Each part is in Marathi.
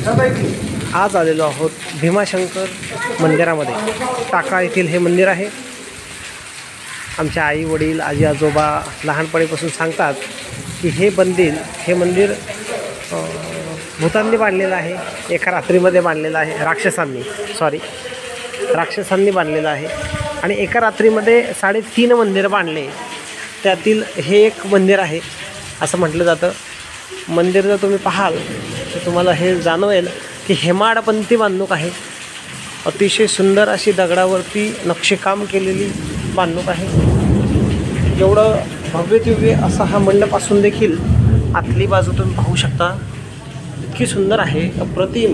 आज आलेलो आहोत भीमाशंकर मंदिरामध्ये। टाका येथील हे मंदिर आहे। आमच्या आई वडील आजी आजोबा लहानपणीपासून सांगतात की हे मंदिर भूतांनी बांधलेलं आहे, एका रात्रीमध्ये बांधलेलं आहे। राक्षसांनी बांधलेलं आहे आणि एका रात्रीमध्ये 3.5 मंदिर बांधले, त्यातील हे एक मंदिर आहे असं म्हटलं जातं। मंदिर जर तुम्ही पाहाल तर तुम्हाला हे जाणवेल की हेमाडपंथी बांधणूक आहे। अतिशय सुंदर अशी दगडावरती नक्षीकाम केलेली बांधणूक आहे। एवढं भव्य दिव्य असा हा मंडप असून देखील आतली बाजू तुम्ही पाहू शकता, इतकी सुंदर आहे, अप्रतिम।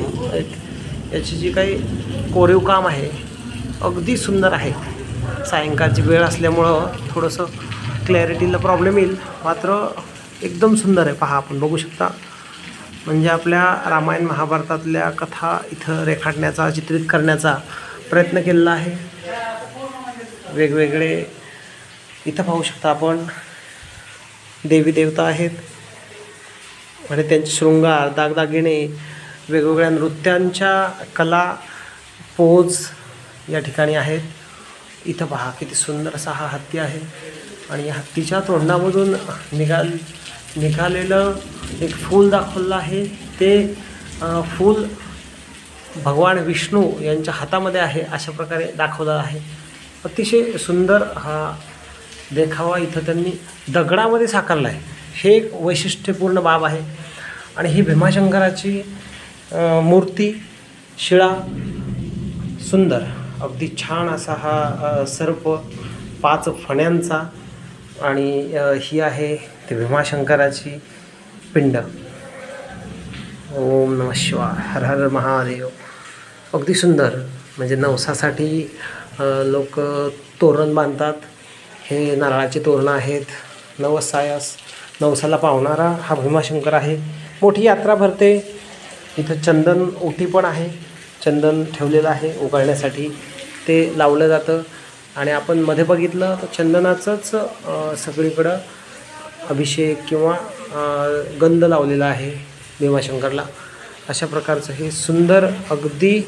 याची जी काही कोरीव काम आहे अगदी सुंदर आहे। सायंकाळची वेळ असल्यामुळं थोडंसं क्लॅरिटीला प्रॉब्लेम येईल, मात्र एकदम सुंदर आहे। पहा, आपण बघू शकता, म्हणजे आपल्या रामायण महाभारतातल्या कथा इथं रेखाटण्याचा, चित्रित करण्याचा प्रयत्न केलेला आहे। वेगवेगळे इथं पाहू शकता आपण देवी देवता आहेत आणि त्यांचे शृंगार, दागदागिने, वेगवेगळ्या नृत्यांच्या कला, पोज या ठिकाणी आहेत। इथं पहा किती सुंदर असा हा हत्ती आहे आणि या हत्तीच्या तोंडामधून निघालेलं एक फूल दाखवलं आहे। ते फूल भगवान विष्णू यांच्या हातामध्ये आहे अशा प्रकारे दाखवलं आहे। अतिशय सुंदर हा देखावा इथं त्यांनी दगडामध्ये साकारला आहे, हे एक वैशिष्ट्यपूर्ण बाब आहे। आणि ही भीमाशंकराची मूर्ती, शिळा, सुंदर अगदी छान असा हा सर्प 5 फण्यांचा, आणि ही आहे ते भीमाशंकराची पिंड। ओम नमः शिवाय, हर हर महादेव। अगदी सुंदर, म्हणजे नवसासाठी लोक तोरण बांधतात। हे नारळाचे तोरणं आहेत। नवसाला पावणारा हा भीमाशंकर आहे। मोठी यात्रा भरते इथं। चंदन ओटी पण आहे, चंदन ठेवलेलं आहे उगाळण्यासाठी, ते लावलं जातं। आणि आपण मध्ये बघितलं तर चंदनाचंच सगळीकडं अभिषेक किंवा गंध लावलेला आहे भीमाशंकरला। अशा प्रकारचं हे सुंदर, अगदी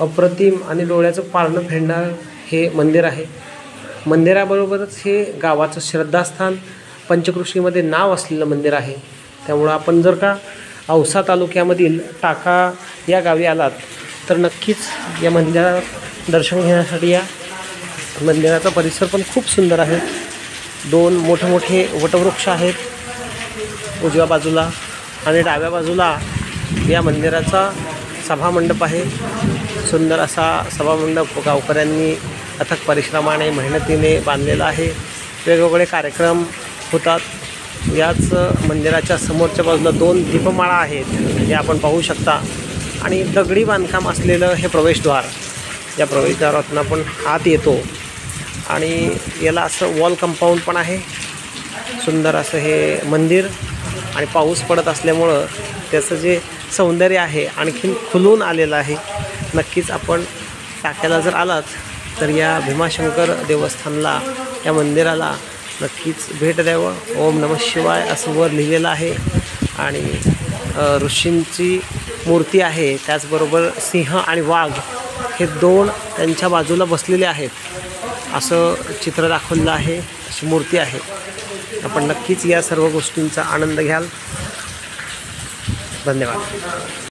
अप्रतिम आणि डोळ्याचं पारणं फेडणारं हे मंदिर आहे। मंदिराबरोबरच हे गावाचं श्रद्धास्थान, पंचकृषीमध्ये नाव असलेलं मंदिर आहे। त्यामुळं आपण जर का औसा तालुक्यामधील टाका या गावी आलात तर नक्कीच या मंदिरात दर्शन घेण्यासाठी या। मंदिराचा परिसर पण खूप सुंदर आहे। 2 मोठे वटवृक्ष आहेत उजव्या बाजूला, आणि डाव्या बाजूला या मंदिराचा सभामंडप आहे। सुंदर असा सभामंडप गावकऱ्यांनी अथक परिश्रमाने, मेहनतीने बांधलेला आहे। वेगवेगळे कार्यक्रम होतात। याच मंदिराच्या समोरच्या बाजूला 2 दीपमाळा आहेत, जे आपण पाहू शकता। आणि दगडी बांधकाम असलेलं हे प्रवेशद्वार, या प्रवेशद्वारातून आपण आत येतो आणि याला असं वॉल कंपाऊंड पण आहे। सुंदर असं हे मंदिर, आणि पाऊस पडत असल्यामुळं त्याचं जे सौंदर्य आहे आणखीन खुलून आलेलं आहे। नक्कीच आपण टाक्याला जर आलात तर या भीमाशंकर देवस्थानला, या मंदिराला नक्कीच भेट द्यावं। ओम नमः शिवाय असं वर लिहिलेलं आहे, आणि ऋषींची मूर्ती आहे। त्याचबरोबर सिंह आणि वाघ हे 2 त्यांच्या बाजूला बसलेले आहेत असं चित्र दाखवलेलं आहे, अशी मूर्ती आहे। आपण नक्कीच या सर्व गोष्टींचा आनंद घ्याल। धन्यवाद।